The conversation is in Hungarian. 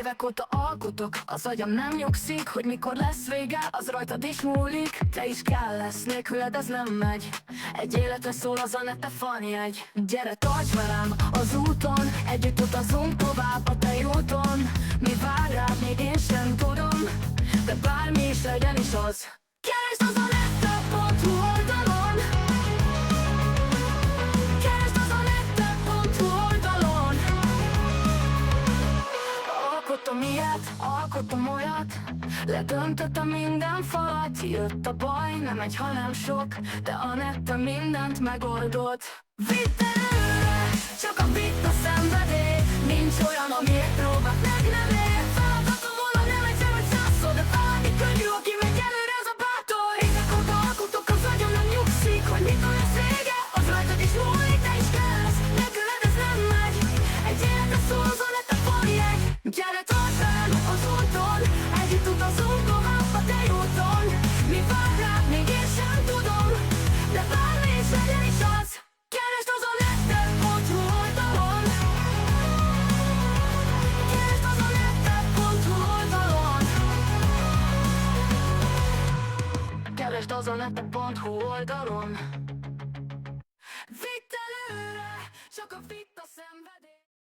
Évek óta alkotok, az agyam nem nyugszik, hogy mikor lesz vége, az rajtad is múlik. Te is kell lesz, nélküled ez nem megy. Egy életre szól az a nete fanjegy. Gyere, tarts velem az úton, együtt utazunk tovább a te úton. Mi vár rád, még én sem tudom, de bármi is legyen is az. Keresd az a nette.hu oldalon. Keresd az a nette.hu oldalon. Alkottam ilyet, alkottam olyat, ledöntöttem minden falat. Jött a baj, nem egy, hanem sok, de a netten mindent megoldott. Vidd előre, csak a vitt a szenvedély. Nincs olyan, amiért próbát meg nem ér. Feladhatom volna nem egyszer vagy százszor, de találni könnyű, aki megy előre, az a bátor. Évek óta alkotok, az agyam nem nyugszik, hogy mikor lesz vége, az rajtad is múlik. Te is kellesz, nélküled ez nem megy. Egy életre szól az a nete fanjegy. Gyere, tarts velem az úton, együtt utazunk tovább a te úton. Mi vár rád, még én sem tudom, de bármi is legyen is az. Keresd az a nette.hu oldalon. Keresd az a nette.hu oldalon. Keresd az a nette.hu oldalon.